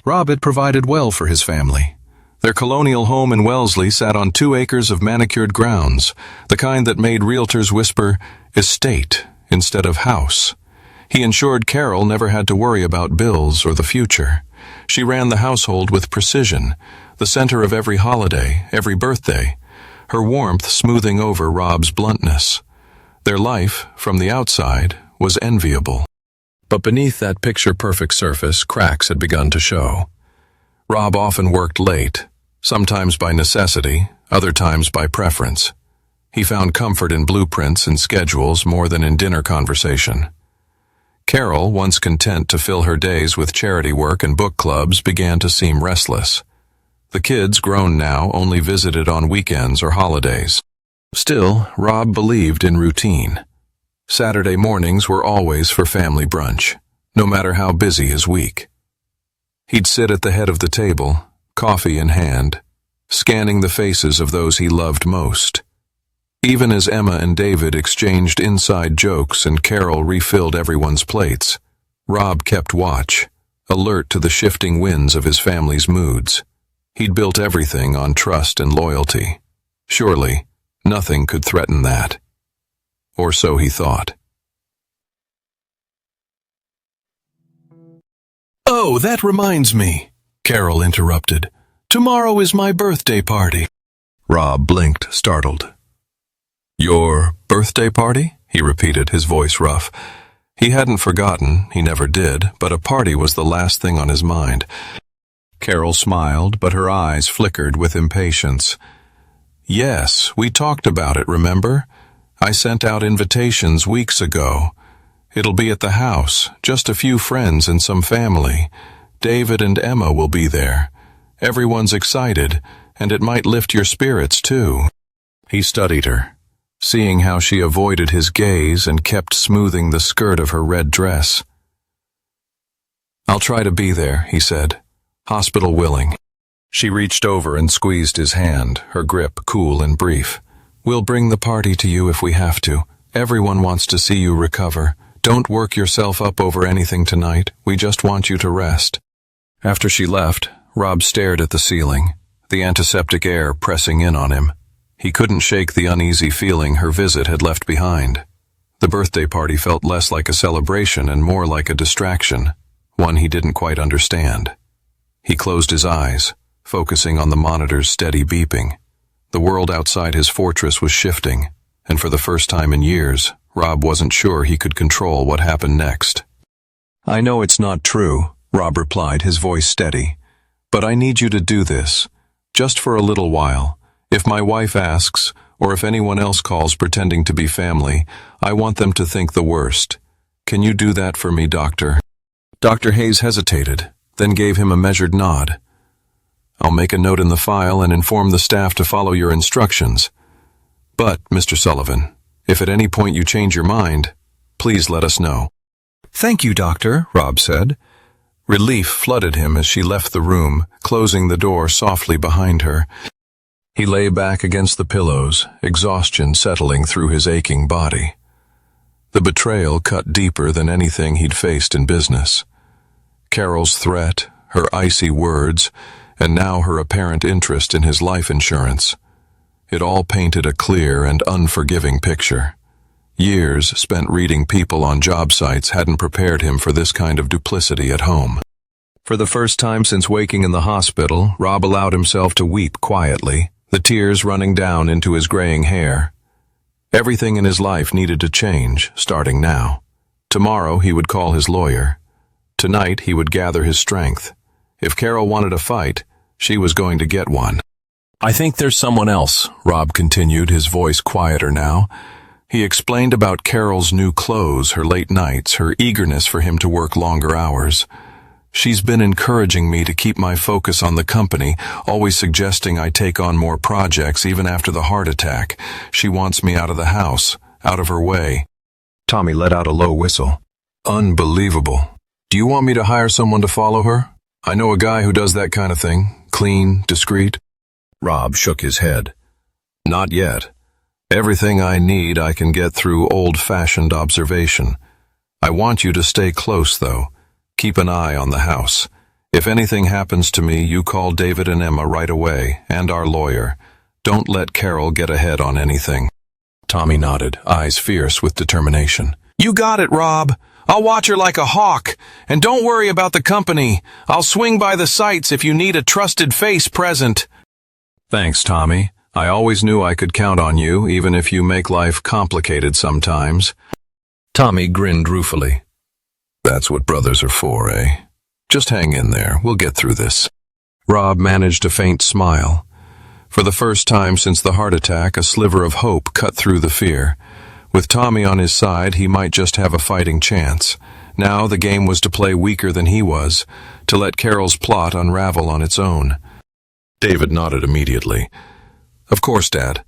Rob had provided well for his family. Their colonial home in Wellesley sat on 2 acres of manicured grounds, the kind that made realtors whisper, estate, instead of house. He ensured Carol never had to worry about bills or the future. She ran the household with precision, the center of every holiday, every birthday, her warmth smoothing over Rob's bluntness. Their life, from the outside, was enviable. But beneath that picture-perfect surface, cracks had begun to show. Rob often worked late, sometimes by necessity, other times by preference. He found comfort in blueprints and schedules more than in dinner conversation. Carol, once content to fill her days with charity work and book clubs, began to seem restless. The kids, grown now, only visited on weekends or holidays. Still, Rob believed in routine. Saturday mornings were always for family brunch, no matter how busy his week. He'd sit at the head of the table, coffee in hand, scanning the faces of those he loved most. Even as Emma and David exchanged inside jokes and Carol refilled everyone's plates, Rob kept watch, alert to the shifting winds of his family's moods. He'd built everything on trust and loyalty. Surely, nothing could threaten that. Or so he thought. "Oh, that reminds me," Carol interrupted. "Tomorrow is my birthday party." Rob blinked, startled. "Your birthday party?" he repeated, his voice rough. He hadn't forgotten, he never did, but a party was the last thing on his mind. Carol smiled, but her eyes flickered with impatience. "Yes, we talked about it, remember? I sent out invitations weeks ago. It'll be at the house, just a few friends and some family. David and Emma will be there. Everyone's excited, and it might lift your spirits too." He studied her, seeing how she avoided his gaze and kept smoothing the skirt of her red dress. "I'll try to be there," he said, hospital willing. She reached over and squeezed his hand, her grip cool and brief. "We'll bring the party to you if we have to. Everyone wants to see you recover. Don't work yourself up over anything tonight. We just want you to rest." After she left, Rob stared at the ceiling, the antiseptic air pressing in on him. He couldn't shake the uneasy feeling her visit had left behind. The birthday party felt less like a celebration and more like a distraction, one he didn't quite understand. He closed his eyes, focusing on the monitor's steady beeping. The world outside his fortress was shifting, and for the first time in years, Rob wasn't sure he could control what happened next. "I know it's not true," Rob replied, his voice steady. "But I need you to do this, just for a little while. If my wife asks, or if anyone else calls pretending to be family, I want them to think the worst. Can you do that for me, Doctor?" Dr. Hayes hesitated, then gave him a measured nod. "I'll make a note in the file and inform the staff to follow your instructions. But, Mr. Sullivan, if at any point you change your mind, please let us know." "Thank you, Doctor," Rob said. Relief flooded him as she left the room, closing the door softly behind her. He lay back against the pillows, exhaustion settling through his aching body. The betrayal cut deeper than anything he'd faced in business. Carol's threat, her icy words, and now her apparent interest in his life insurance. It all painted a clear and unforgiving picture. Years spent reading people on job sites hadn't prepared him for this kind of duplicity at home. For the first time since waking in the hospital, Rob allowed himself to weep quietly, the tears running down into his graying hair. Everything in his life needed to change, starting now. Tomorrow he would call his lawyer. Tonight he would gather his strength. If Carol wanted a fight, she was going to get one. "I think there's someone else," Rob continued, his voice quieter now. He explained about Carol's new clothes, her late nights, her eagerness for him to work longer hours. "She's been encouraging me to keep my focus on the company, always suggesting I take on more projects even after the heart attack. She wants me out of the house, out of her way." Tommy let out a low whistle. "Unbelievable. Do you want me to hire someone to follow her? I know a guy who does that kind of thing, clean, discreet." Rob shook his head. "Not yet. Everything I need I can get through old-fashioned observation. I want you to stay close, though. Keep an eye on the house. If anything happens to me, you call David and Emma right away, and our lawyer. Don't let Carol get ahead on anything." Tommy nodded, eyes fierce with determination. "You got it, Rob. I'll watch her like a hawk. And don't worry about the company. I'll swing by the sites if you need a trusted face present." "Thanks, Tommy. I always knew I could count on you, even if you make life complicated sometimes." Tommy grinned ruefully. "That's what brothers are for, eh? Just hang in there. We'll get through this." Rob managed a faint smile. For the first time since the heart attack, a sliver of hope cut through the fear. With Tommy on his side, he might just have a fighting chance. Now the game was to play weaker than he was, to let Carol's plot unravel on its own. David nodded immediately. "Of course, Dad.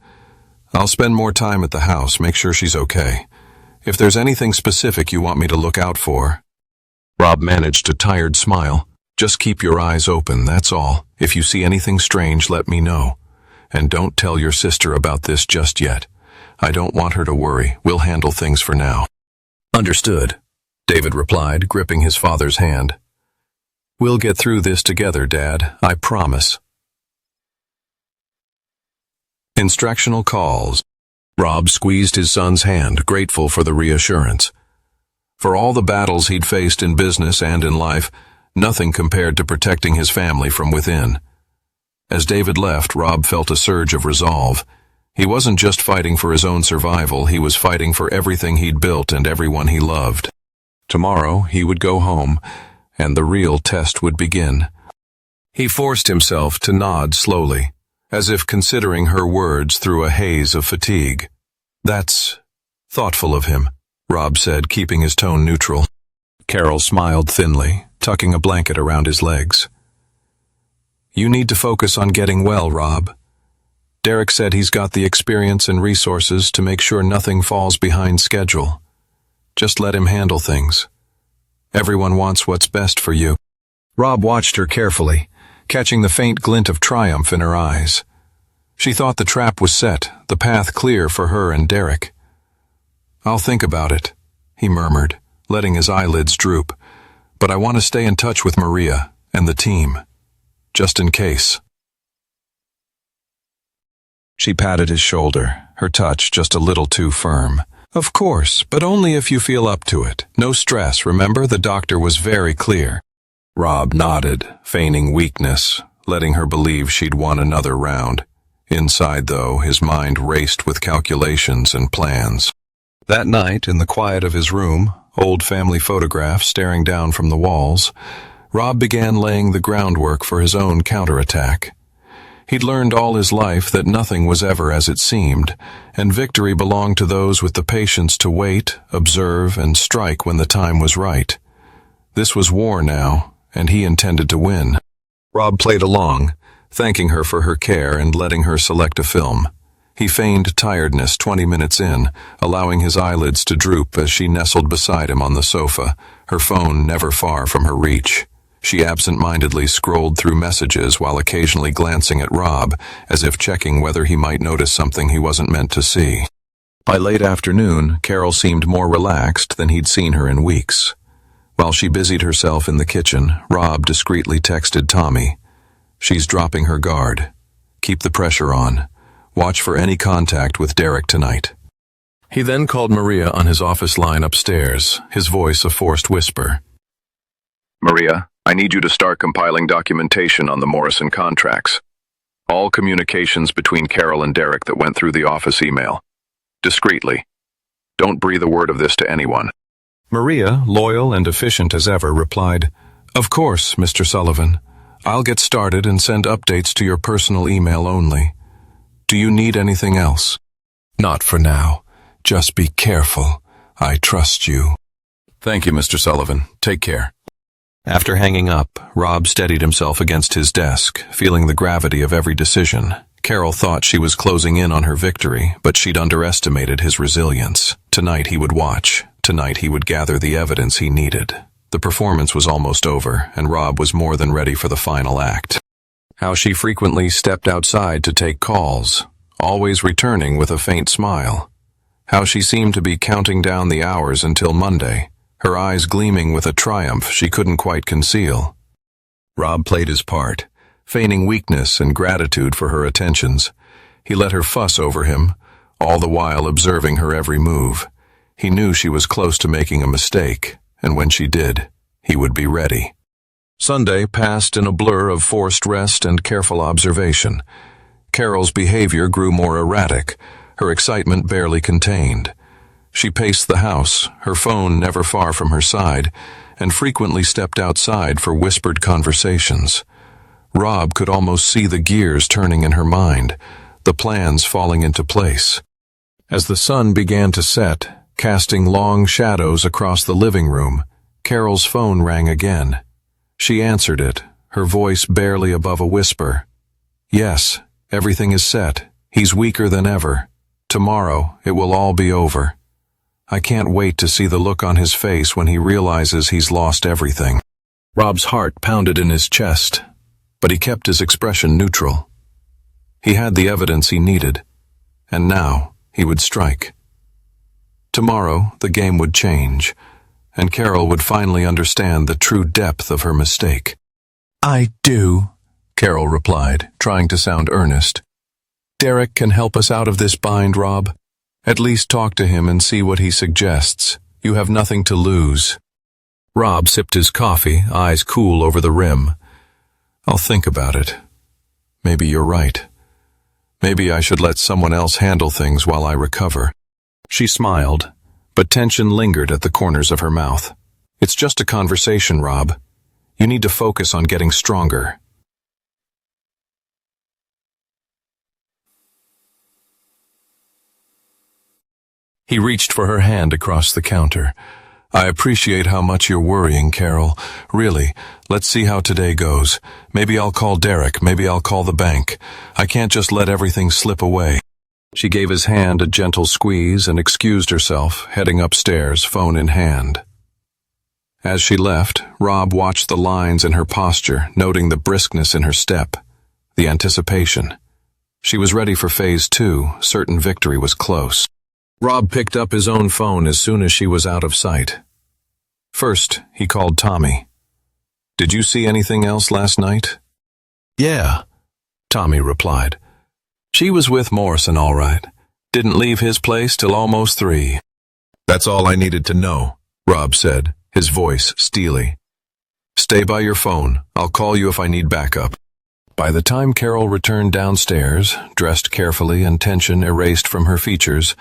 I'll spend more time at the house, make sure she's okay. If there's anything specific you want me to look out for." Rob managed a tired smile. "Just keep your eyes open, that's all. If you see anything strange, let me know. And don't tell your sister about this just yet. I don't want her to worry. We'll handle things for now." "Understood," David replied, gripping his father's hand. "We'll get through this together, Dad. I promise." Instructional calls. Rob squeezed his son's hand, grateful for the reassurance. For all the battles he'd faced in business and in life, nothing compared to protecting his family from within. As David left, Rob felt a surge of resolve. He wasn't just fighting for his own survival, he was fighting for everything he'd built and everyone he loved. Tomorrow, he would go home, and the real test would begin. He forced himself to nod slowly, as if considering her words through a haze of fatigue. "That's thoughtful of him," Rob said, keeping his tone neutral. Carol smiled thinly, tucking a blanket around his legs. "You need to focus on getting well, Rob. Derek said he's got the experience and resources to make sure nothing falls behind schedule. Just let him handle things. Everyone wants what's best for you." Rob watched her carefully, catching the faint glint of triumph in her eyes. She thought the trap was set, the path clear for her and Derek. "I'll think about it," he murmured, letting his eyelids droop. "But I want to stay in touch with Maria and the team, just in case." She patted his shoulder, her touch just a little too firm. "Of course, but only if you feel up to it. No stress, remember? The doctor was very clear." Rob nodded, feigning weakness, letting her believe she'd won another round. Inside, though, his mind raced with calculations and plans. That night, in the quiet of his room, old family photographs staring down from the walls, Rob began laying the groundwork for his own counterattack. He'd learned all his life that nothing was ever as it seemed, and victory belonged to those with the patience to wait, observe, and strike when the time was right. This was war now, and he intended to win. Rob played along, thanking her for her care and letting her select a film. He feigned tiredness 20 minutes in, allowing his eyelids to droop as she nestled beside him on the sofa, her phone never far from her reach. She absent-mindedly scrolled through messages while occasionally glancing at Rob, as if checking whether he might notice something he wasn't meant to see. By late afternoon, Carol seemed more relaxed than he'd seen her in weeks. While she busied herself in the kitchen, Rob discreetly texted Tommy. "She's dropping her guard. Keep the pressure on. Watch for any contact with Derek tonight." He then called Maria on his office line upstairs, his voice a forced whisper. "Maria, I need you to start compiling documentation on the Morrison contracts. All communications between Carol and Derek that went through the office email. Discreetly. Don't breathe a word of this to anyone." Maria, loyal and efficient as ever, replied, "Of course, Mr. Sullivan. I'll get started and send updates to your personal email only. Do you need anything else?" "Not for now. Just be careful. I trust you." "Thank you, Mr. Sullivan. Take care." After hanging up, Rob steadied himself against his desk, feeling the gravity of every decision. Carol thought she was closing in on her victory, but she'd underestimated his resilience. Tonight he would watch. Tonight he would gather the evidence he needed. The performance was almost over, and Rob was more than ready for the final act. How she frequently stepped outside to take calls, always returning with a faint smile. How she seemed to be counting down the hours until Monday, her eyes gleaming with a triumph she couldn't quite conceal. Rob played his part, feigning weakness and gratitude for her attentions. He let her fuss over him, all the while observing her every move. He knew she was close to making a mistake, and when she did, he would be ready. Sunday passed in a blur of forced rest and careful observation. Carol's behavior grew more erratic, her excitement barely contained. She paced the house, her phone never far from her side, and frequently stepped outside for whispered conversations. Rob could almost see the gears turning in her mind, the plans falling into place. As the sun began to set, casting long shadows across the living room, Carol's phone rang again. She answered it, her voice barely above a whisper. "Yes, everything is set. He's weaker than ever. Tomorrow, it will all be over. I can't wait to see the look on his face when he realizes he's lost everything." Rob's heart pounded in his chest, but he kept his expression neutral. He had the evidence he needed, and now he would strike. Tomorrow, the game would change, and Carol would finally understand the true depth of her mistake. "I do," Carol replied, trying to sound earnest. "Derek can help us out of this bind, Rob. At least talk to him and see what he suggests. You have nothing to lose." Rob sipped his coffee, eyes cool over the rim. "I'll think about it. Maybe you're right. Maybe I should let someone else handle things while I recover." She smiled, but tension lingered at the corners of her mouth. "It's just a conversation, Rob. You need to focus on getting stronger." He reached for her hand across the counter. "I appreciate how much you're worrying, Carol. Really, let's see how today goes. Maybe I'll call Derek, maybe I'll call the bank. I can't just let everything slip away." She gave his hand a gentle squeeze and excused herself, heading upstairs, phone in hand. As she left, Rob watched the lines in her posture, noting the briskness in her step, the anticipation. She was ready for phase 2, certain victory was close. Rob picked up his own phone as soon as she was out of sight. First, he called Tommy. "Did you see anything else last night?" "Yeah," Tommy replied. "She was with Morrison all right. Didn't leave his place till almost 3. "That's all I needed to know," Rob said, his voice steely. "Stay by your phone. I'll call you if I need backup." By the time Carol returned downstairs, dressed carefully and tension erased from her features,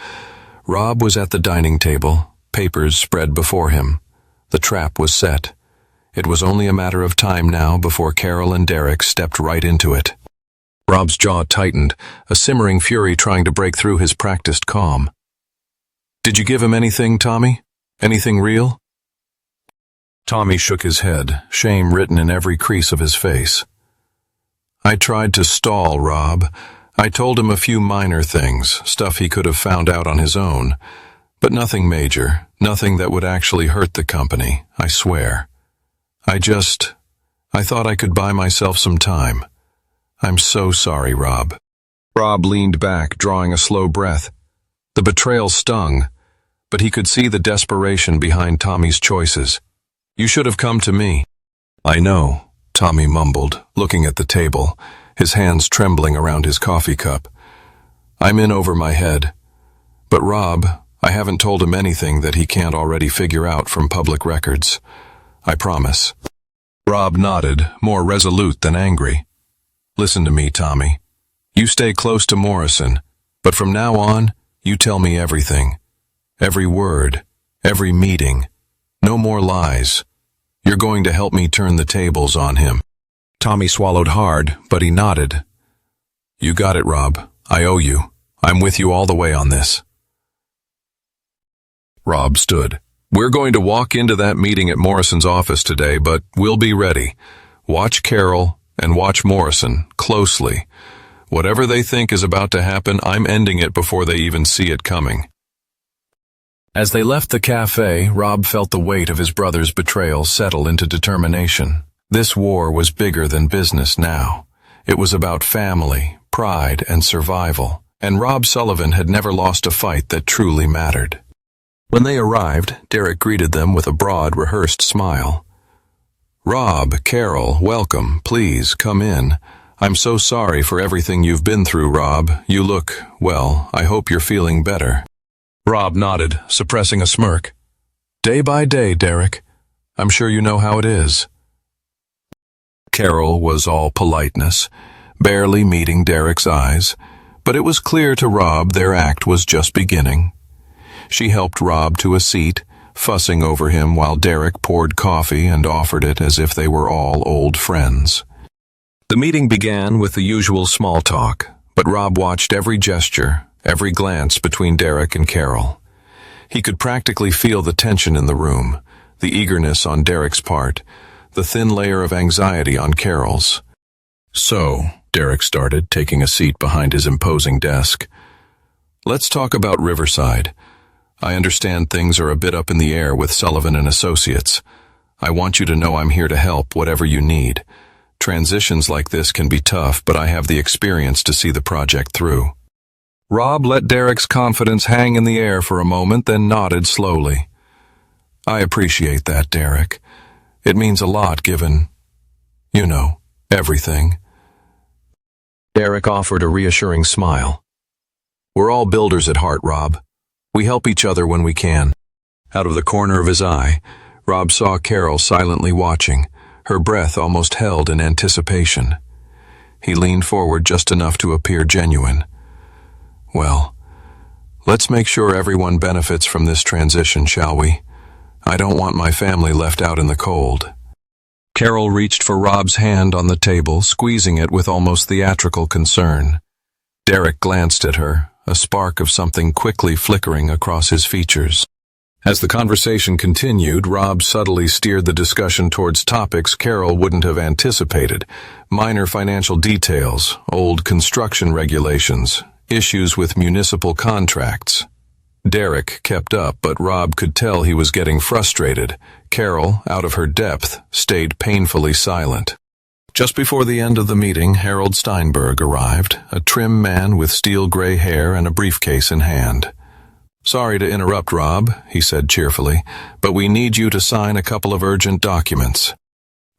Rob was at the dining table, papers spread before him. The trap was set. It was only a matter of time now before Carol and Derek stepped right into it. Rob's jaw tightened, a simmering fury trying to break through his practiced calm. "Did you give him anything, Tommy? Anything real?" Tommy shook his head, shame written in every crease of his face. "I tried to stall Rob. I told him a few minor things, stuff he could have found out on his own, but nothing major, nothing that would actually hurt the company, I swear. I thought I could buy myself some time. I'm so sorry, Rob." Rob leaned back, drawing a slow breath. The betrayal stung, but he could see the desperation behind Tommy's choices. "You should have come to me." "I know," Tommy mumbled, looking at the table, his hands trembling around his coffee cup. "I'm in over my head. But Rob, I haven't told him anything that he can't already figure out from public records. I promise." Rob nodded, more resolute than angry. "Listen to me, Tommy. You stay close to Morrison, but from now on, you tell me everything. Every word, every meeting. No more lies. You're going to help me turn the tables on him." Tommy swallowed hard, but he nodded. "You got it, Rob. I owe you. I'm with you all the way on this." Rob stood. "We're going to walk into that meeting at Morrison's office today, but we'll be ready. Watch Carol and watch Morrison closely. Whatever they think is about to happen, I'm ending it before they even see it coming." As they left the cafe, Rob felt the weight of his brother's betrayal settle into determination. This war was bigger than business now. It was about family, pride, and survival, and Rob Sullivan had never lost a fight that truly mattered. When they arrived, Derek greeted them with a broad, rehearsed smile. "Rob, Carol, welcome. Please, come in. I'm so sorry for everything you've been through, Rob. You look, well, I hope you're feeling better." Rob nodded, suppressing a smirk. "Day by day, Derek. I'm sure you know how it is." Carol was all politeness, barely meeting Derek's eyes, but it was clear to Rob their act was just beginning. She helped Rob to a seat, fussing over him while Derek poured coffee and offered it as if they were all old friends. The meeting began with the usual small talk, but Rob watched every gesture, every glance between Derek and Carol. He could practically feel the tension in the room, the eagerness on Derek's part, the thin layer of anxiety on Carol's. "So," Derek started, taking a seat behind his imposing desk, "let's talk about Riverside. I understand things are a bit up in the air with Sullivan and Associates. I want you to know I'm here to help whatever you need. Transitions like this can be tough, but I have the experience to see the project through." Rob let Derek's confidence hang in the air for a moment, then nodded slowly. "I appreciate that, Derek. It means a lot given, everything." Derek offered a reassuring smile. "We're all builders at heart, Rob. We help each other when we can." Out of the corner of his eye, Rob saw Carol silently watching, her breath almost held in anticipation. He leaned forward just enough to appear genuine. "Well, let's make sure everyone benefits from this transition, shall we? I don't want my family left out in the cold." Carol reached for Rob's hand on the table, squeezing it with almost theatrical concern. Derek glanced at her, a spark of something quickly flickering across his features. As the conversation continued, Rob subtly steered the discussion towards topics Carol wouldn't have anticipated: minor financial details, old construction regulations, issues with municipal contracts. Derek kept up, but Rob could tell he was getting frustrated. Carol, out of her depth, stayed painfully silent. Just before the end of the meeting, Harold Steinberg arrived, a trim man with steel-gray hair and a briefcase in hand. "Sorry to interrupt, Rob," he said cheerfully, "but we need you to sign a couple of urgent documents."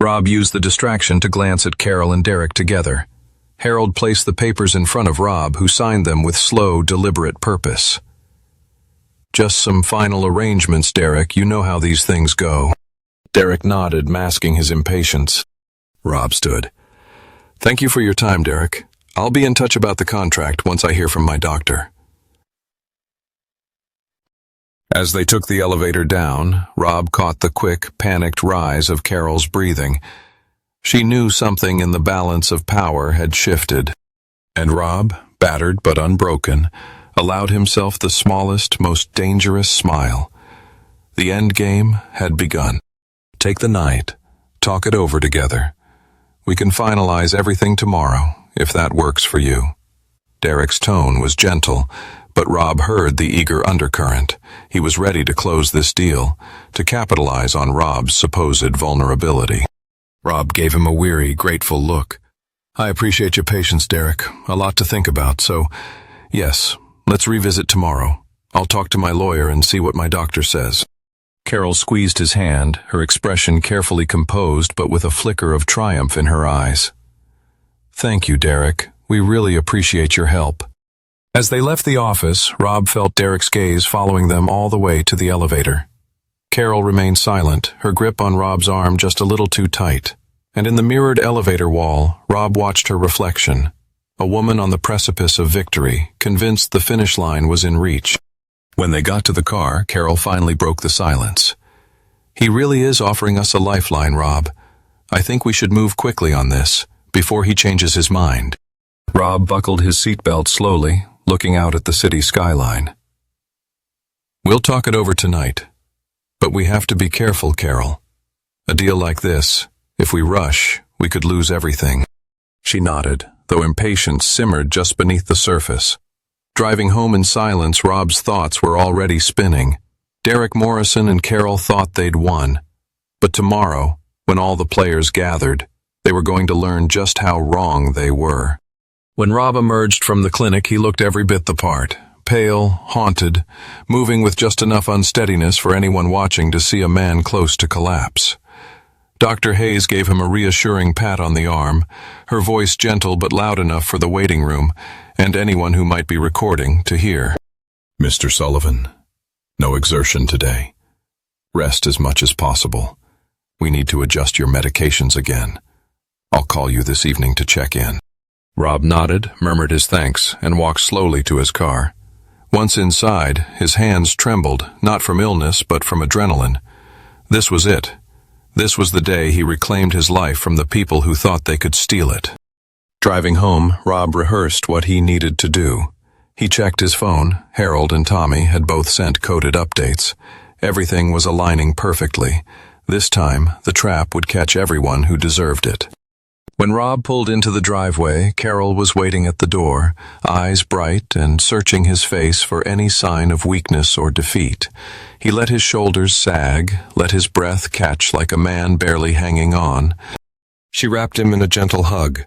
Rob used the distraction to glance at Carol and Derek together. Harold placed the papers in front of Rob, who signed them with slow, deliberate purpose. "Just some final arrangements, Derek. You know how these things go." Derek nodded, masking his impatience. Rob stood. "Thank you for your time, Derek. I'll be in touch about the contract once I hear from my doctor." As they took the elevator down, Rob caught the quick, panicked rise of Carol's breathing. She knew something in the balance of power had shifted, and Rob, battered but unbroken, allowed himself the smallest, most dangerous smile. The end game had begun. "Take the night. Talk it over together. We can finalize everything tomorrow, if that works for you." Derek's tone was gentle, but Rob heard the eager undercurrent. He was ready to close this deal, to capitalize on Rob's supposed vulnerability. Rob gave him a weary, grateful look. "I appreciate your patience, Derek. A lot to think about, so, yes, let's revisit tomorrow. I'll talk to my lawyer and see what my doctor says." Carol squeezed his hand, her expression carefully composed but with a flicker of triumph in her eyes. "Thank you, Derek. We really appreciate your help." As they left the office, Rob felt Derek's gaze following them all the way to the elevator. Carol remained silent, her grip on Rob's arm just a little too tight. And in the mirrored elevator wall, Rob watched her reflection, a woman on the precipice of victory, convinced the finish line was in reach. When they got to the car, Carol finally broke the silence. "He really is offering us a lifeline, Rob. I think we should move quickly on this, before he changes his mind." Rob buckled his seatbelt slowly, looking out at the city skyline. "We'll talk it over tonight. But we have to be careful, Carol. A deal like this, if we rush, we could lose everything." She nodded, though impatience simmered just beneath the surface. Driving home in silence, Rob's thoughts were already spinning. Derek Morrison and Carol thought they'd won. But tomorrow, when all the players gathered, they were going to learn just how wrong they were. When Rob emerged from the clinic, he looked every bit the part. Pale, haunted, moving with just enough unsteadiness for anyone watching to see a man close to collapse. Dr. Hayes gave him a reassuring pat on the arm, her voice gentle but loud enough for the waiting room and anyone who might be recording to hear. Mr. Sullivan, no exertion today. Rest as much as possible. We need to adjust your medications again. I'll call you this evening to check in. Rob nodded, murmured his thanks, and walked slowly to his car. Once inside, his hands trembled, not from illness, but from adrenaline. This was it. This was the day he reclaimed his life from the people who thought they could steal it. Driving home, Rob rehearsed what he needed to do. He checked his phone. Harold and Tommy had both sent coded updates. Everything was aligning perfectly. This time, the trap would catch everyone who deserved it. When Rob pulled into the driveway, Carol was waiting at the door, eyes bright and searching his face for any sign of weakness or defeat. He let his shoulders sag, let his breath catch like a man barely hanging on. She wrapped him in a gentle hug.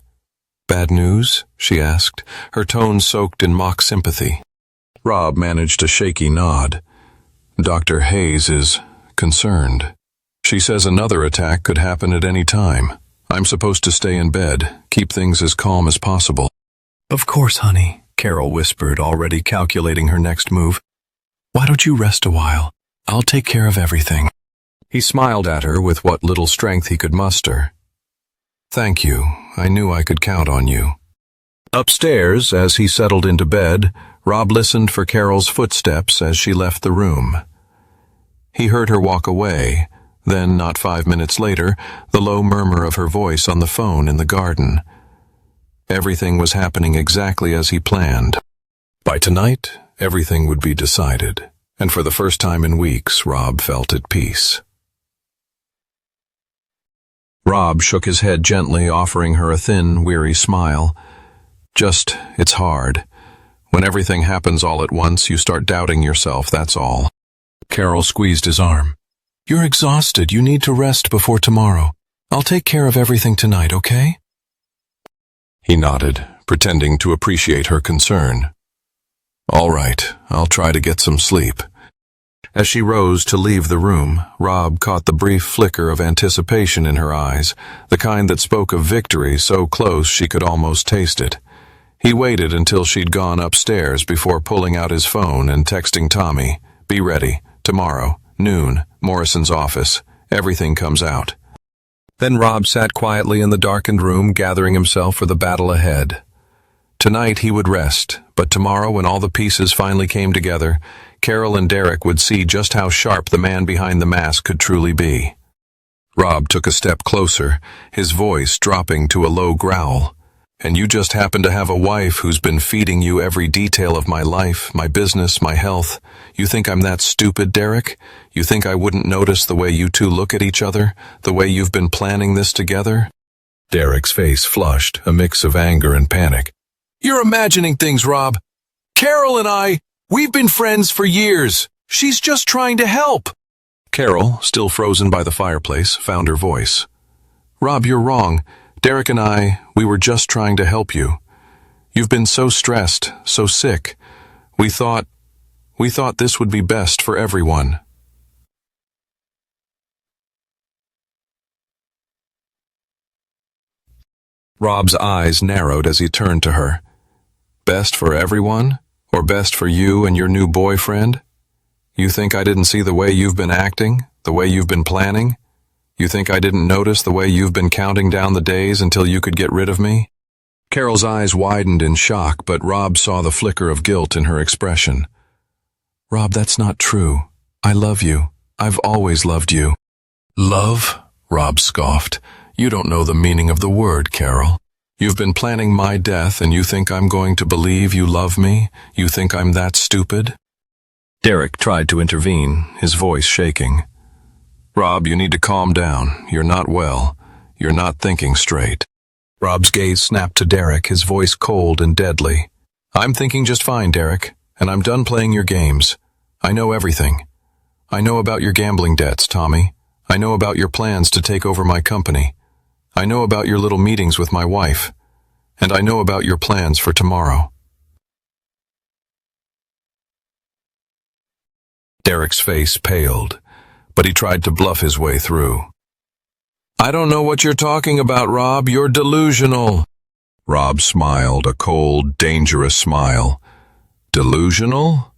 "Bad news?" she asked, her tone soaked in mock sympathy. Rob managed a shaky nod. "Dr. Hayes is concerned. She says another attack could happen at any time. I'm supposed to stay in bed, keep things as calm as possible." "Of course, honey," Carol whispered, already calculating her next move. "Why don't you rest a while? I'll take care of everything." He smiled at her with what little strength he could muster. "Thank you. I knew I could count on you." Upstairs, as he settled into bed, Rob listened for Carol's footsteps as she left the room. He heard her walk away. Then, not 5 minutes later, the low murmur of her voice on the phone in the garden. Everything was happening exactly as he planned. By tonight, everything would be decided, and for the first time in weeks, Rob felt at peace. Rob shook his head gently, offering her a thin, weary smile. It's hard. When everything happens all at once, you start doubting yourself, that's all." Carol squeezed his arm. "You're exhausted. You need to rest before tomorrow. I'll take care of everything tonight, okay?" He nodded, pretending to appreciate her concern. "All right, I'll try to get some sleep." As she rose to leave the room, Rob caught the brief flicker of anticipation in her eyes, the kind that spoke of victory so close she could almost taste it. He waited until she'd gone upstairs before pulling out his phone and texting Tommy, "Be ready. Tomorrow, noon, Morrison's office. Everything comes out." Then Rob sat quietly in the darkened room, gathering himself for the battle ahead. Tonight he would rest, but tomorrow, when all the pieces finally came together, Carol and Derek would see just how sharp the man behind the mask could truly be. Rob took a step closer, his voice dropping to a low growl. "And you just happen to have a wife who's been feeding you every detail of my life, my business, my health. You think I'm that stupid, Derek? You think I wouldn't notice the way you two look at each other, the way you've been planning this together?" Derek's face flushed, a mix of anger and panic. "You're imagining things, Rob. Carol and we've been friends for years. She's just trying to help." Carol, still frozen by the fireplace, found her voice. "Rob, you're wrong. Derek and we were just trying to help you. You've been so stressed, so sick. We thought this would be best for everyone." Rob's eyes narrowed as he turned to her. "Best for everyone? Or best for you and your new boyfriend? You think I didn't see the way you've been acting, the way you've been planning? You think I didn't notice the way you've been counting down the days until you could get rid of me?" Carol's eyes widened in shock, but Rob saw the flicker of guilt in her expression. "Rob, that's not true. I love you. I've always loved you." "Love?" Rob scoffed. "You don't know the meaning of the word, Carol. You've been planning my death, and you think I'm going to believe you love me? You think I'm that stupid?" Derek tried to intervene, his voice shaking. "Rob, you need to calm down. You're not well. You're not thinking straight." Rob's gaze snapped to Derek, his voice cold and deadly. "I'm thinking just fine, Derek, and I'm done playing your games. I know everything. I know about your gambling debts, Tommy. I know about your plans to take over my company. I know about your little meetings with my wife. And I know about your plans for tomorrow." Derek's face paled, but he tried to bluff his way through. I don't know what you're talking about, Rob. You're delusional. Rob smiled, a cold, dangerous smile. Delusional?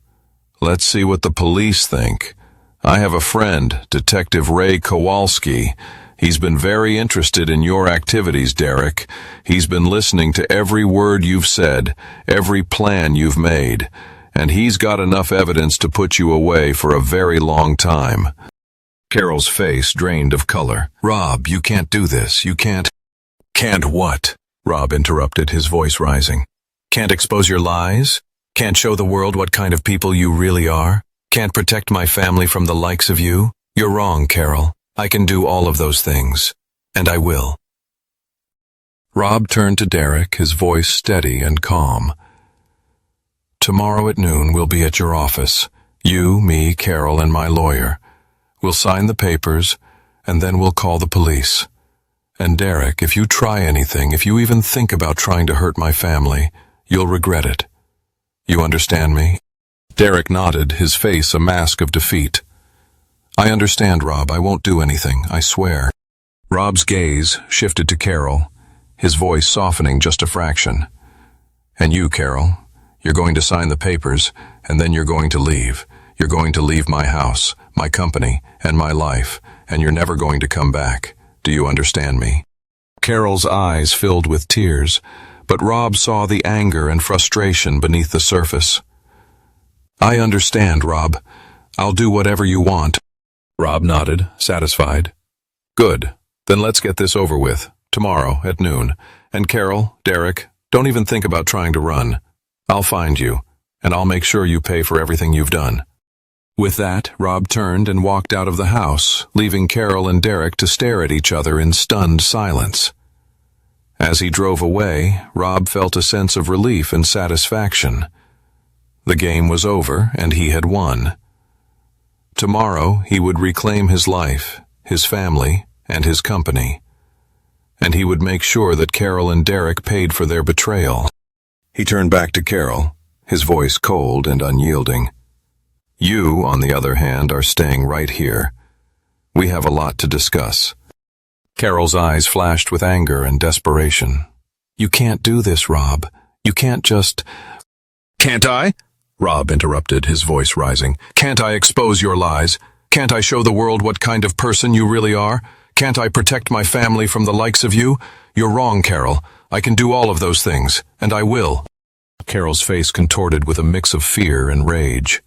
Let's see what the police think. I have a friend, Detective Ray Kowalski. He's been very interested in your activities, Derek. He's been listening to every word you've said, every plan you've made, and he's got enough evidence to put you away for a very long time. Carol's face drained of color. Rob, you can't do this. You can't. Can't what? Rob interrupted, his voice rising. Can't expose your lies? Can't show the world what kind of people you really are? Can't protect my family from the likes of you? You're wrong, Carol. I can do all of those things. And I will. Rob turned to Derek, his voice steady and calm. Tomorrow at noon we'll be at your office. You, me, Carol, and my lawyer. We'll sign the papers, and then we'll call the police. And Derek, if you try anything, if you even think about trying to hurt my family, you'll regret it. You understand me? Derek nodded, his face a mask of defeat. I understand, Rob. I won't do anything, I swear. Rob's gaze shifted to Carol, his voice softening just a fraction. And you, Carol, you're going to sign the papers, and then you're going to leave. You're going to leave my house, my company, and my life, and you're never going to come back. Do you understand me? Carol's eyes filled with tears, but Rob saw the anger and frustration beneath the surface. I understand, Rob. I'll do whatever you want. Rob nodded, satisfied. Good. Then let's get this over with, tomorrow at noon. And Carol, Derek, don't even think about trying to run. I'll find you, and I'll make sure you pay for everything you've done. With that, Rob turned and walked out of the house, leaving Carol and Derek to stare at each other in stunned silence. As he drove away, Rob felt a sense of relief and satisfaction. The game was over, and he had won. Tomorrow, he would reclaim his life, his family, and his company. And he would make sure that Carol and Derek paid for their betrayal. He turned back to Carol, his voice cold and unyielding. You, on the other hand, are staying right here. We have a lot to discuss. Carol's eyes flashed with anger and desperation. You can't do this, Rob. You can't just... Can't I? Rob interrupted, his voice rising. Can't I expose your lies? Can't I show the world what kind of person you really are? Can't I protect my family from the likes of you? You're wrong, Carol. I can do all of those things, and I will. Carol's face contorted with a mix of fear and rage.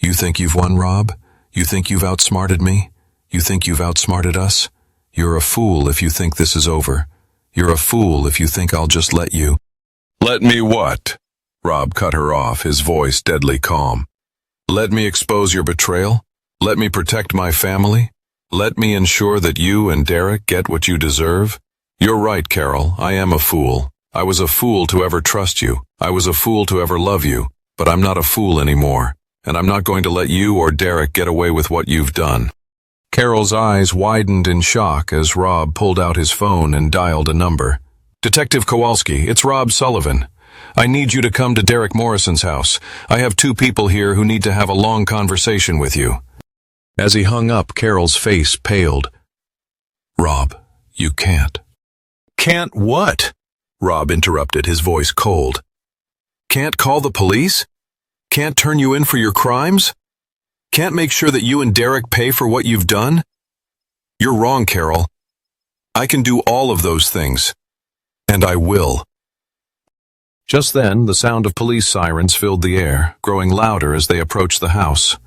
You think you've won, Rob? You think you've outsmarted me? You think you've outsmarted us? You're a fool if you think this is over. You're a fool if you think I'll just let you. Let me what? Rob cut her off, his voice deadly calm. Let me expose your betrayal? Let me protect my family? Let me ensure that you and Derek get what you deserve? You're right, Carol. I am a fool. I was a fool to ever trust you. I was a fool to ever love you. But I'm not a fool anymore. And I'm not going to let you or Derek get away with what you've done. Carol's eyes widened in shock as Rob pulled out his phone and dialed a number. Detective Kowalski, it's Rob Sullivan. I need you to come to Derek Morrison's house. I have 2 people here who need to have a long conversation with you. As he hung up, Carol's face paled. Rob, you can't. Can't what? Rob interrupted, his voice cold. Can't call the police? Can't turn you in for your crimes? Can't make sure that you and Derek pay for what you've done? You're wrong, Carol. I can do all of those things. And I will. Just then, the sound of police sirens filled the air, growing louder as they approached the house.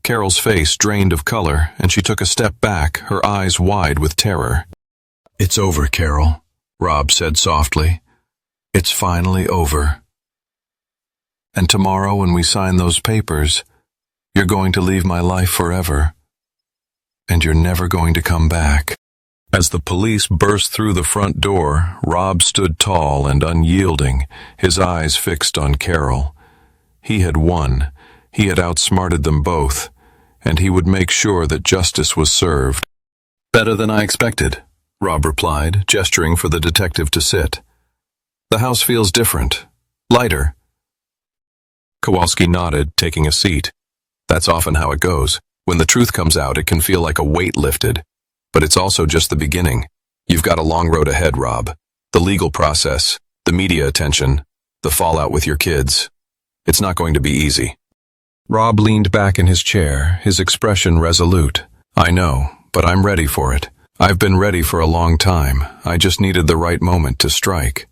Carol's face drained of color, and she took a step back, her eyes wide with terror. It's over, Carol, Rob said softly. It's finally over. And tomorrow when we sign those papers, you're going to leave my life forever. And you're never going to come back. As the police burst through the front door, Rob stood tall and unyielding, his eyes fixed on Carol. He had won. He had outsmarted them both, and he would make sure that justice was served. Better than I expected, Rob replied, gesturing for the detective to sit. The house feels different, lighter. Kowalski nodded, taking a seat. That's often how it goes. When the truth comes out, it can feel like a weight lifted. But it's also just the beginning. You've got a long road ahead, Rob. The legal process, the media attention, the fallout with your kids. It's not going to be easy. Rob leaned back in his chair, his expression resolute. I know, but I'm ready for it. I've been ready for a long time. I just needed the right moment to strike.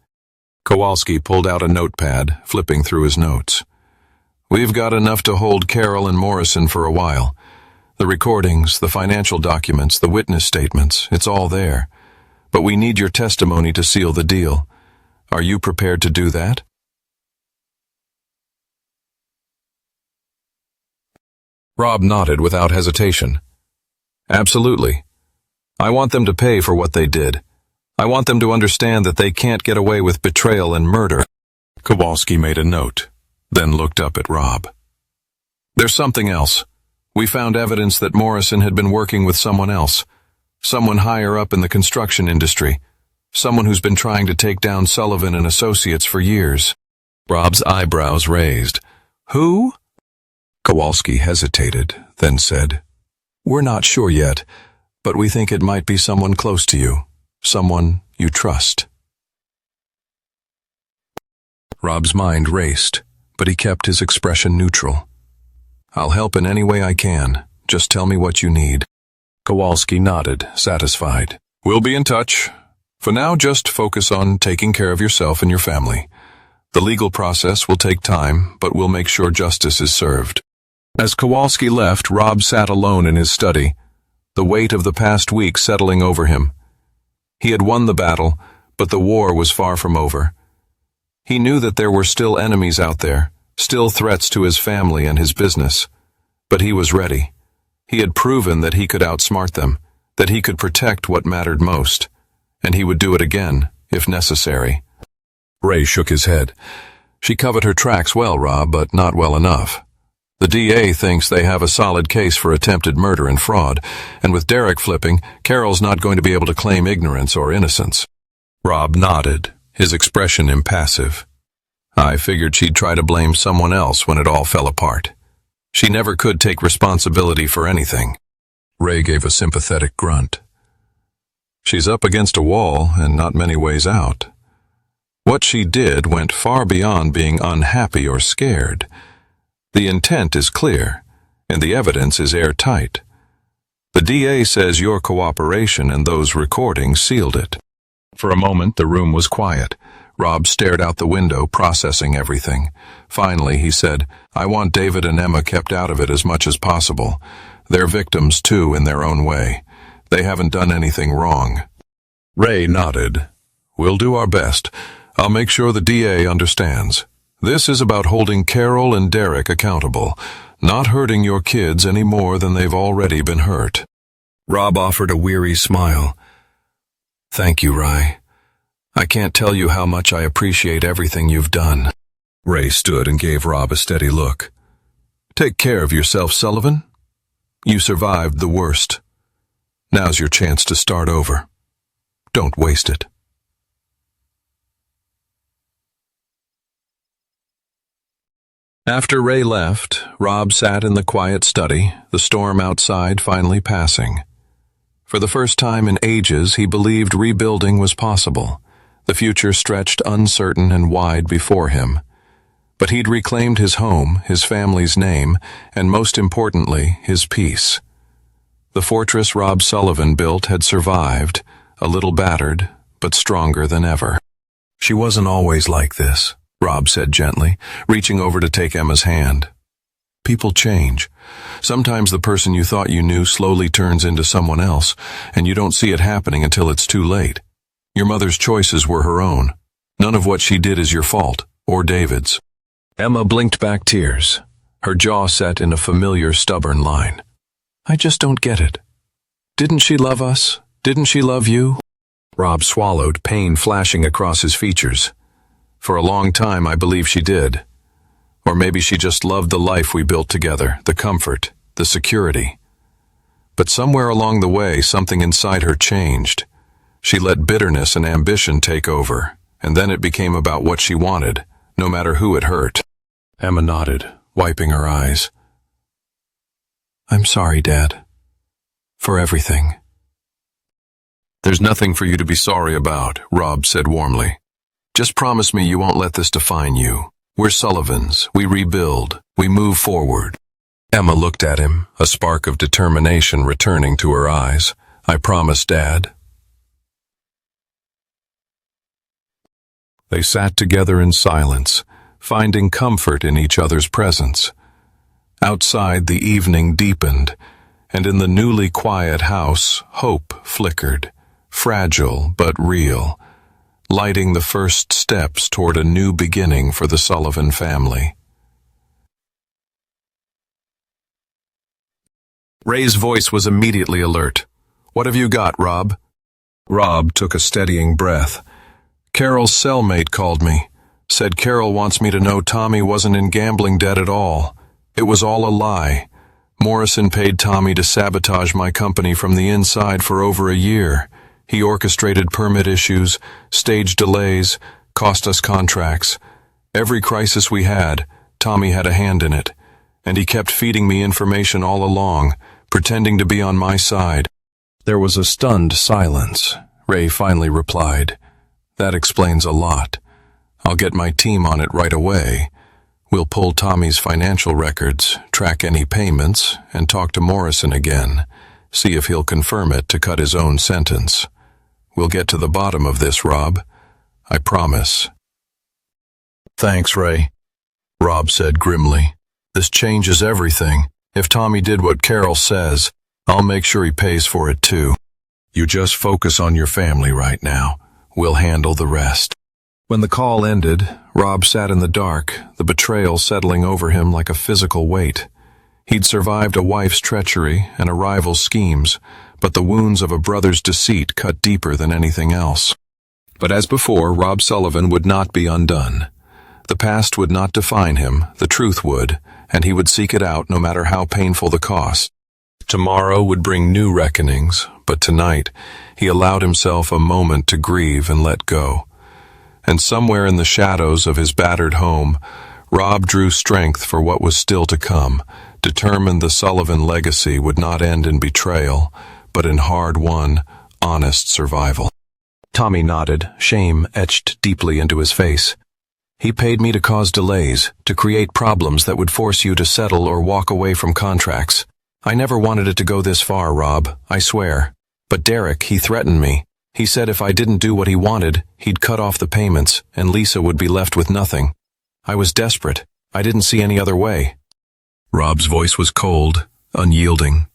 Kowalski pulled out a notepad, flipping through his notes. We've got enough to hold Carol and Morrison for a while. The recordings, the financial documents, the witness statements, it's all there. But we need your testimony to seal the deal. Are you prepared to do that? Rob nodded without hesitation. Absolutely. I want them to pay for what they did. I want them to understand that they can't get away with betrayal and murder. Kowalski made a note, then looked up at Rob. There's something else. We found evidence that Morrison had been working with someone else, someone higher up in the construction industry, someone who's been trying to take down Sullivan and Associates for years. Rob's eyebrows raised. Who? Kowalski hesitated, then said, We're not sure yet, but we think it might be someone close to you, someone you trust. Rob's mind raced, but he kept his expression neutral. I'll help in any way I can. Just tell me what you need. Kowalski nodded, satisfied. We'll be in touch. For now, just focus on taking care of yourself and your family. The legal process will take time, but we'll make sure justice is served. As Kowalski left, Rob sat alone in his study, the weight of the past week settling over him. He had won the battle, but the war was far from over. He knew that there were still enemies out there, still threats to his family and his business. But he was ready. He had proven that he could outsmart them, that he could protect what mattered most, and he would do it again, if necessary. Ray shook his head. She covered her tracks well, Rob, but not well enough. The DA thinks they have a solid case for attempted murder and fraud, and with Derek flipping, Carol's not going to be able to claim ignorance or innocence. Rob nodded, his expression impassive. I figured she'd try to blame someone else when it all fell apart. She never could take responsibility for anything. Ray gave a sympathetic grunt. She's up against a wall and not many ways out. What she did went far beyond being unhappy or scared. The intent is clear, and the evidence is airtight. The DA says your cooperation and those recordings sealed it. For a moment, the room was quiet. Rob stared out the window, processing everything. Finally, he said, I want David and Emma kept out of it as much as possible. They're victims, too, in their own way. They haven't done anything wrong. Ray nodded. We'll do our best. I'll make sure the DA understands. This is about holding Carol and Derek accountable, not hurting your kids any more than they've already been hurt. Rob offered a weary smile. Thank you, Ray. I can't tell you how much I appreciate everything you've done. Ray stood and gave Rob a steady look. Take care of yourself, Sullivan. You survived the worst. Now's your chance to start over. Don't waste it. After Ray left, Rob sat in the quiet study, the storm outside finally passing. For the first time in ages, he believed rebuilding was possible. The future stretched uncertain and wide before him. But he'd reclaimed his home, his family's name, and most importantly, his peace. The fortress Rob Sullivan built had survived, a little battered, but stronger than ever. She wasn't always like this, Rob said gently, reaching over to take Emma's hand. People change. Sometimes the person you thought you knew slowly turns into someone else, and you don't see it happening until it's too late. Your mother's choices were her own. None of what she did is your fault, or David's. Emma blinked back tears, her jaw set in a familiar, stubborn line. I just don't get it. Didn't she love us? Didn't she love you? Rob swallowed, pain flashing across his features. For a long time, I believe she did. Or maybe she just loved the life we built together, the comfort, the security. But somewhere along the way, something inside her changed. She let bitterness and ambition take over, and then it became about what she wanted, no matter who it hurt. Emma nodded, wiping her eyes. I'm sorry, Dad. For everything. There's nothing for you to be sorry about, Rob said warmly. Just promise me you won't let this define you. We're Sullivans. We rebuild. We move forward. Emma looked at him, a spark of determination returning to her eyes. I promise, Dad. They sat together in silence, finding comfort in each other's presence. Outside, the evening deepened, and in the newly quiet house, hope flickered, fragile but real, lighting the first steps toward a new beginning for the Sullivan family. Ray's voice was immediately alert. "What have you got, Rob?" Rob took a steadying breath. "Carol's cellmate called me. Said Carol wants me to know Tommy wasn't in gambling debt at all. It was all a lie. Morrison paid Tommy to sabotage my company from the inside for over a year. He orchestrated permit issues, staged delays, cost us contracts. Every crisis we had, Tommy had a hand in it. And he kept feeding me information all along, pretending to be on my side." There was a stunned silence. Ray finally replied, "That explains a lot. I'll get my team on it right away. We'll pull Tommy's financial records, track any payments, and talk to Morrison again. See if he'll confirm it to cut his own sentence. We'll get to the bottom of this, Rob. I promise." "Thanks, Ray," Rob said grimly. "This changes everything. If Tommy did what Carol says, I'll make sure he pays for it too. You just focus on your family right now. We'll handle the rest." When the call ended, Rob sat in the dark, the betrayal settling over him like a physical weight. He'd survived a wife's treachery and a rival's schemes, but the wounds of a brother's deceit cut deeper than anything else. But as before, Rob Sullivan would not be undone. The past would not define him, the truth would, and he would seek it out no matter how painful the cost. Tomorrow would bring new reckonings, but tonight he allowed himself a moment to grieve and let go. And somewhere in the shadows of his battered home, Rob drew strength for what was still to come, determined the Sullivan legacy would not end in betrayal, but in hard-won, honest survival. Tommy nodded, shame etched deeply into his face. "He paid me to cause delays, to create problems that would force you to settle or walk away from contracts. I never wanted it to go this far, Rob, I swear. But Derek, he threatened me. He said if I didn't do what he wanted, he'd cut off the payments, and Lisa would be left with nothing. I was desperate. I didn't see any other way." Rob's voice was cold, unyielding.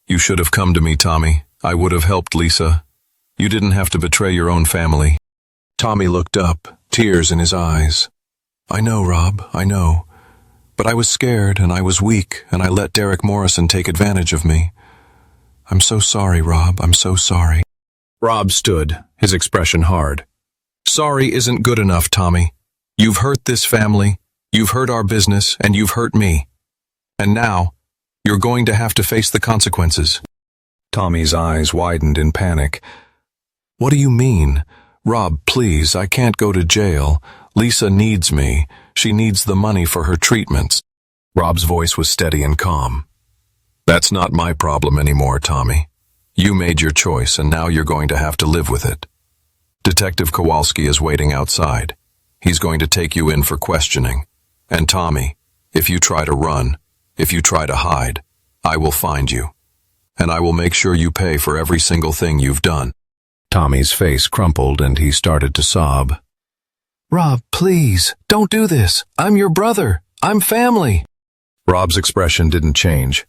"You should have come to me, Tommy. I would have helped Lisa. You didn't have to betray your own family." Tommy looked up, tears in his eyes. "I know, Rob, I know. But I was scared, and I was weak, and I let Derek Morrison take advantage of me. I'm so sorry, Rob, I'm so sorry." Rob stood, his expression hard. "Sorry isn't good enough, Tommy. You've hurt this family, you've hurt our business, and you've hurt me. And now, you're going to have to face the consequences." Tommy's eyes widened in panic. "What do you mean? Rob, please, I can't go to jail. Lisa needs me. She needs the money for her treatments." Rob's voice was steady and calm. "That's not my problem anymore, Tommy. You made your choice, and now you're going to have to live with it. Detective Kowalski is waiting outside. He's going to take you in for questioning. And Tommy, if you try to run, if you try to hide, I will find you. And I will make sure you pay for every single thing you've done." Tommy's face crumpled and he started to sob. "Rob, please, don't do this. I'm your brother. I'm family." Rob's expression didn't change.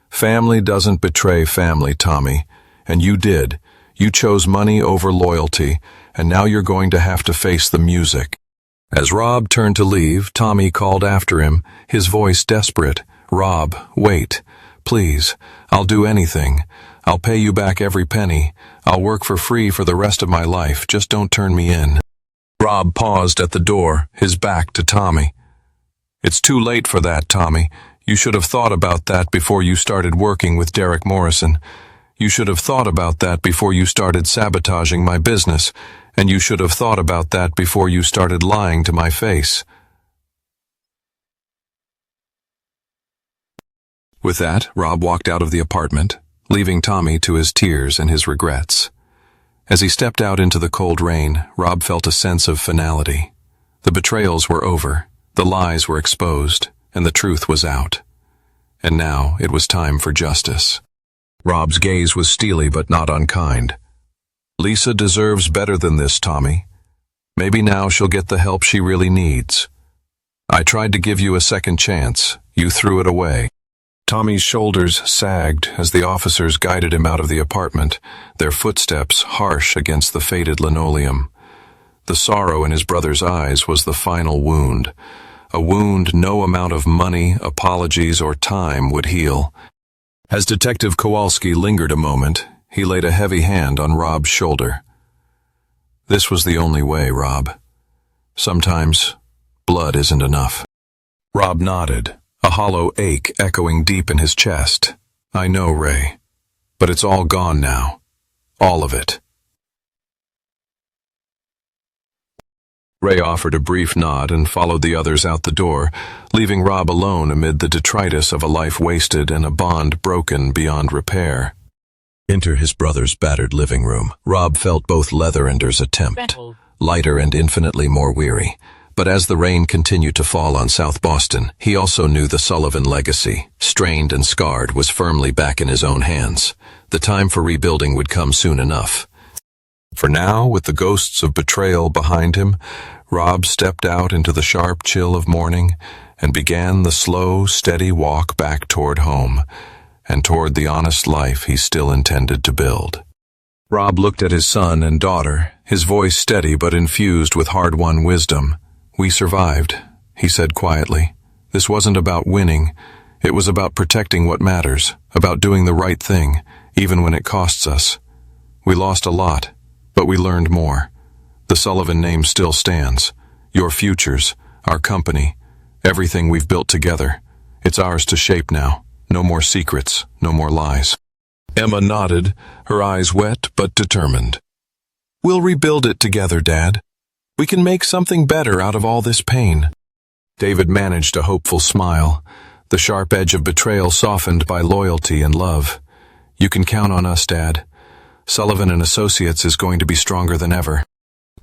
"Family doesn't betray family, Tommy. And you did. You chose money over loyalty, and now you're going to have to face the music." As Rob turned to leave, Tommy called after him, his voice desperate. "Rob, wait. Please. I'll do anything. I'll pay you back every penny. I'll work for free for the rest of my life. Just don't turn me in." Rob paused at the door, his back to Tommy. "It's too late for that, Tommy. You should have thought about that before you started working with Derek Morrison. You should have thought about that before you started sabotaging my business, and you should have thought about that before you started lying to my face." With that, Rob walked out of the apartment, leaving Tommy to his tears and his regrets. As he stepped out into the cold rain, Rob felt a sense of finality. The betrayals were over, the lies were exposed, and the truth was out. And now it was time for justice. Rob's gaze was steely but not unkind. Lisa deserves better than this, Tommy. Maybe now she'll get the help she really needs. I tried to give you a second chance. You threw it away. Tommy's shoulders sagged as the officers guided him out of the apartment, their footsteps harsh against the faded linoleum. The sorrow in his brother's eyes was the final wound, a wound no amount of money, apologies, or time would heal. As Detective Kowalski lingered a moment, he laid a heavy hand on Rob's shoulder. This was the only way, Rob. Sometimes, blood isn't enough. Rob nodded, a hollow ache echoing deep in his chest. I know, Ray. But it's all gone now. All of it. Ray offered a brief nod and followed the others out the door, leaving Rob alone amid the detritus of a life wasted and a bond broken beyond repair. Enter his brother's battered living room. Rob felt both Leatherender's attempt, lighter and infinitely more weary. But as the rain continued to fall on South Boston, he also knew the Sullivan legacy, strained and scarred, was firmly back in his own hands. The time for rebuilding would come soon enough. For now, with the ghosts of betrayal behind him, Rob stepped out into the sharp chill of morning and began the slow, steady walk back toward home, and toward the honest life he still intended to build. Rob looked at his son and daughter, his voice steady but infused with hard-won wisdom. We survived, he said quietly. This wasn't about winning. It was about protecting what matters, about doing the right thing, even when it costs us. We lost a lot, but we learned more. The Sullivan name still stands. Your futures, our company, everything we've built together. It's ours to shape now. No more secrets, no more lies. Emma nodded, her eyes wet but determined. We'll rebuild it together, Dad. We can make something better out of all this pain. David managed a hopeful smile, the sharp edge of betrayal softened by loyalty and love. You can count on us, Dad. Sullivan and Associates is going to be stronger than ever.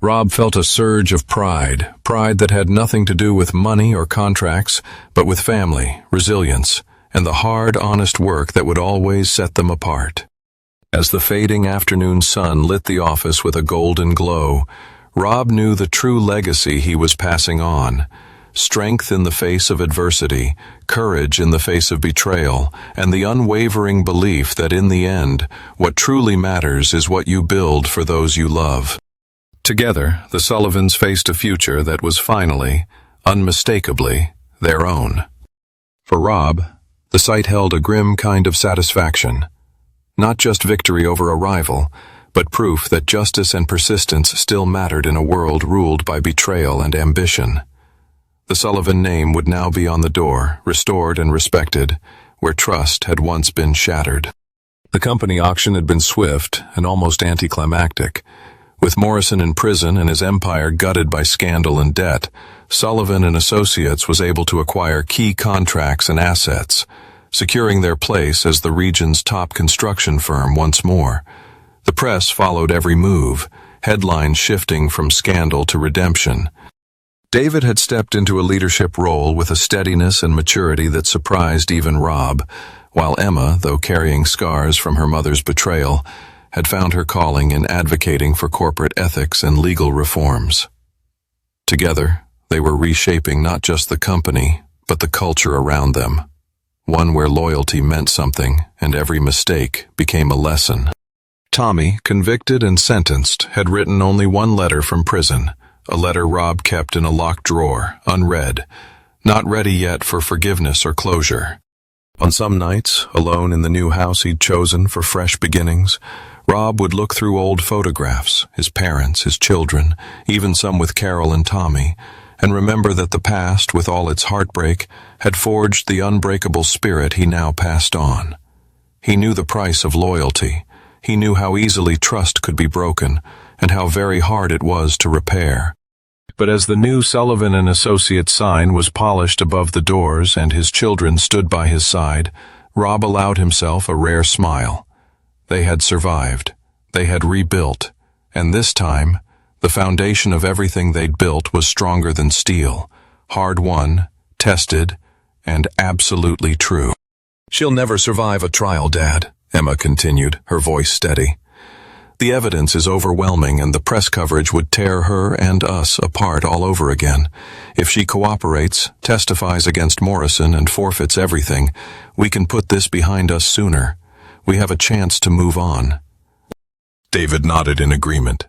Rob felt a surge of pride that had nothing to do with money or contracts, but with family, resilience, and the hard, honest work that would always set them apart. As the fading afternoon sun lit the office with a golden glow, Rob knew the true legacy he was passing on. Strength in the face of adversity, courage in the face of betrayal, and the unwavering belief that in the end, what truly matters is what you build for those you love. Together, the Sullivans faced a future that was finally, unmistakably, their own. For Rob, the sight held a grim kind of satisfaction. Not just victory over a rival, but proof that justice and persistence still mattered in a world ruled by betrayal and ambition. The Sullivan name would now be on the door, restored and respected, where trust had once been shattered. The company auction had been swift and almost anticlimactic. With Morrison in prison and his empire gutted by scandal and debt, Sullivan and Associates was able to acquire key contracts and assets, securing their place as the region's top construction firm once more. The press followed every move, headlines shifting from scandal to redemption. David had stepped into a leadership role with a steadiness and maturity that surprised even Rob, while Emma, though carrying scars from her mother's betrayal, had found her calling in advocating for corporate ethics and legal reforms. Together, they were reshaping not just the company, but the culture around them, one where loyalty meant something and every mistake became a lesson. Tommy, convicted and sentenced, had written only one letter from prison, a letter Rob kept in a locked drawer, unread, not ready yet for forgiveness or closure. On some nights, alone in the new house he'd chosen for fresh beginnings, Rob would look through old photographs, his parents, his children, even some with Carol and Tommy, and remember that the past, with all its heartbreak, had forged the unbreakable spirit he now passed on. He knew the price of loyalty. He knew how easily trust could be broken, and how very hard it was to repair. But as the new Sullivan and Associates sign was polished above the doors and his children stood by his side, Rob allowed himself a rare smile. They had survived. They had rebuilt. And this time, the foundation of everything they'd built was stronger than steel, hard-won, tested, and absolutely true. "She'll never survive a trial, Dad," Emma continued, her voice steady. "The evidence is overwhelming, and the press coverage would tear her and us apart all over again. If she cooperates, testifies against Morrison, and forfeits everything, we can put this behind us sooner. We have a chance to move on." David nodded in agreement.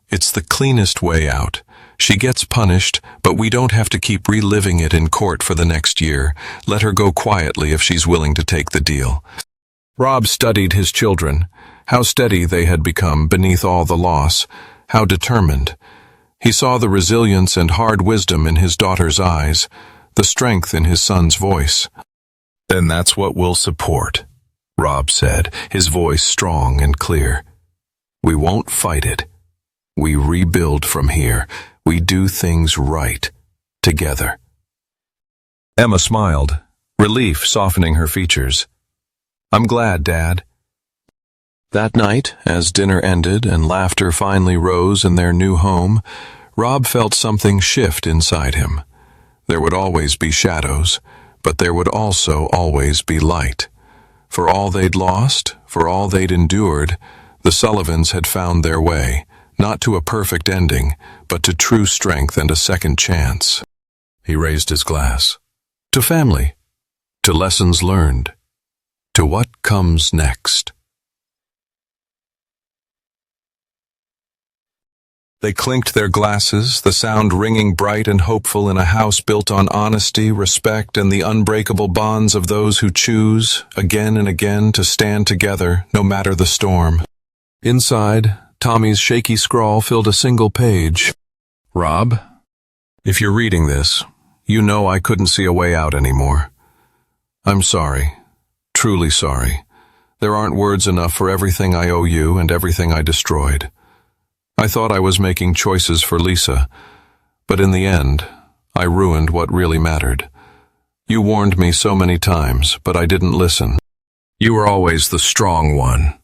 "It's the cleanest way out. She gets punished, but we don't have to keep reliving it in court for the next year. Let her go quietly if she's willing to take the deal." Rob studied his children. How steady they had become beneath all the loss. How determined. He saw the resilience and hard wisdom in his daughter's eyes, the strength in his son's voice. "Then that's what we'll support," Rob said, his voice strong and clear. "We won't fight it. We rebuild from here. We do things right, together." Emma smiled, relief softening her features. "I'm glad, Dad." That night, as dinner ended and laughter finally rose in their new home, Rob felt something shift inside him. There would always be shadows, but there would also always be light. For all they'd lost, for all they'd endured, the Sullivans had found their way, not to a perfect ending, but to true strength and a second chance. He raised his glass. To family. To lessons learned. To what comes next. They clinked their glasses, the sound ringing bright and hopeful in a house built on honesty, respect, and the unbreakable bonds of those who choose, again and again, to stand together, no matter the storm. Inside, Tommy's shaky scrawl filled a single page. "Rob, if you're reading this, you know I couldn't see a way out anymore. I'm sorry, truly sorry. There aren't words enough for everything I owe you and everything I destroyed. I thought I was making choices for Lisa, but in the end, I ruined what really mattered. You warned me so many times, but I didn't listen. You were always the strong one,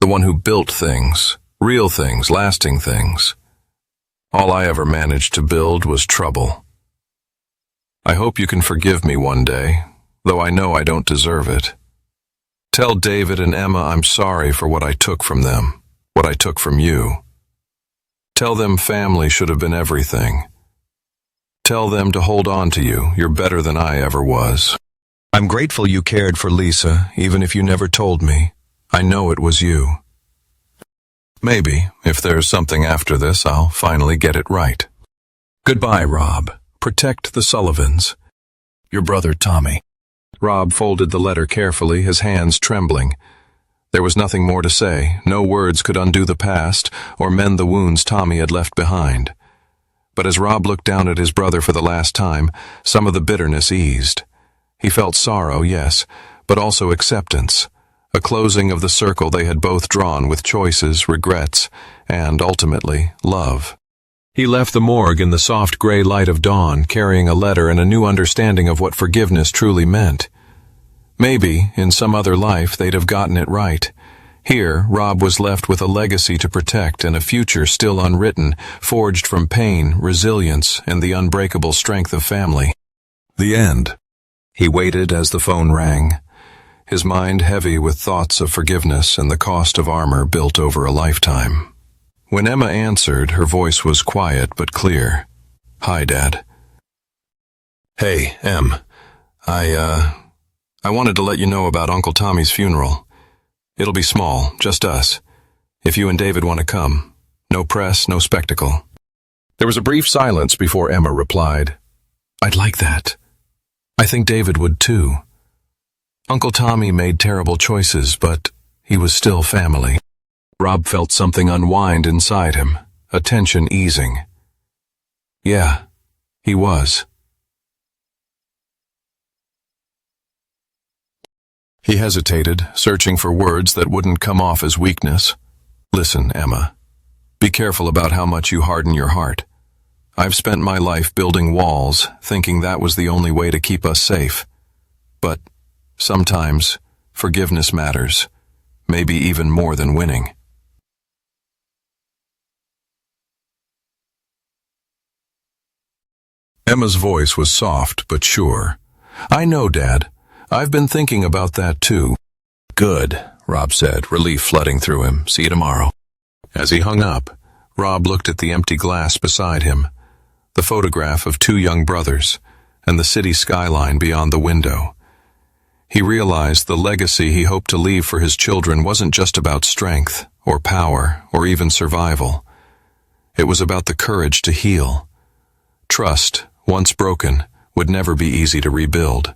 the one who built things, real things, lasting things. All I ever managed to build was trouble. I hope you can forgive me one day, though I know I don't deserve it. Tell David and Emma I'm sorry for what I took from them, what I took from you. Tell them family should have been everything. Tell them to hold on to you. You're better than I ever was. I'm grateful you cared for Lisa, even if you never told me. I know it was you. Maybe, if there's something after this, I'll finally get it right. Goodbye, Rob. Protect the Sullivans. Your brother, Tommy." Rob folded the letter carefully, his hands trembling. There was nothing more to say. No words could undo the past or mend the wounds Tommy had left behind. But as Rob looked down at his brother for the last time, some of the bitterness eased. He felt sorrow, yes, but also acceptance, a closing of the circle they had both drawn with choices, regrets, and, ultimately, love. He left the morgue in the soft gray light of dawn, carrying a letter and a new understanding of what forgiveness truly meant. Maybe, in some other life, they'd have gotten it right. Here, Rob was left with a legacy to protect and a future still unwritten, forged from pain, resilience, and the unbreakable strength of family. The end. He waited as the phone rang, his mind heavy with thoughts of forgiveness and the cost of armor built over a lifetime. When Emma answered, her voice was quiet but clear. "Hi, Dad." "Hey, Em. I wanted to let you know about Uncle Tommy's funeral. It'll be small, just us. If you and David want to come. No press, no spectacle." There was a brief silence before Emma replied, "I'd like that. I think David would too. Uncle Tommy made terrible choices, but he was still family." Rob felt something unwind inside him, a tension easing. Yeah, he was. He hesitated, searching for words that wouldn't come off as weakness. "Listen, Emma. Be careful about how much you harden your heart. I've spent my life building walls, thinking that was the only way to keep us safe. But sometimes forgiveness matters, maybe even more than winning." Emma's voice was soft but sure. "I know, Dad. I've been thinking about that too." "Good," Rob said, relief flooding through him. "See you tomorrow." As he hung up, Rob looked at the empty glass beside him, the photograph of two young brothers, and the city skyline beyond the window. He realized the legacy he hoped to leave for his children wasn't just about strength, or power, or even survival. It was about the courage to heal. Trust, once broken, would never be easy to rebuild.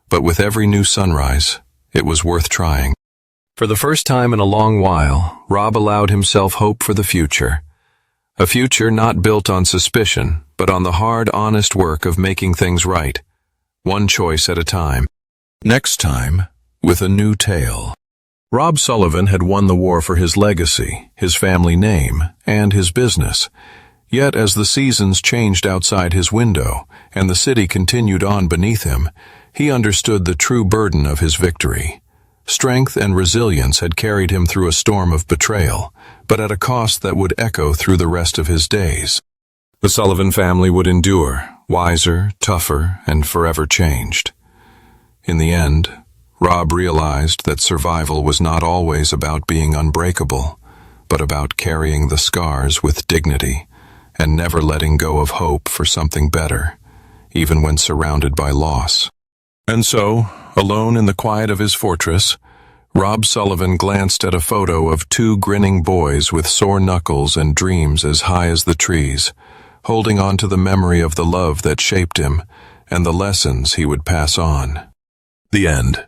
But with every new sunrise, it was worth trying. For the first time in a long while, Rob allowed himself hope for the future. A future not built on suspicion, but on the hard, honest work of making things right, one choice at a time. Next time, with a new tale. Rob Sullivan had won the war for his legacy, his family name, and his business. Yet as the seasons changed outside his window, and the city continued on beneath him, he understood the true burden of his victory. Strength and resilience had carried him through a storm of betrayal, but at a cost that would echo through the rest of his days. The Sullivan family would endure, wiser, tougher, and forever changed. In the end, Rob realized that survival was not always about being unbreakable, but about carrying the scars with dignity and never letting go of hope for something better, even when surrounded by loss. And so, alone in the quiet of his fortress, Rob Sullivan glanced at a photo of two grinning boys with sore knuckles and dreams as high as the trees, holding on to the memory of the love that shaped him and the lessons he would pass on. The end.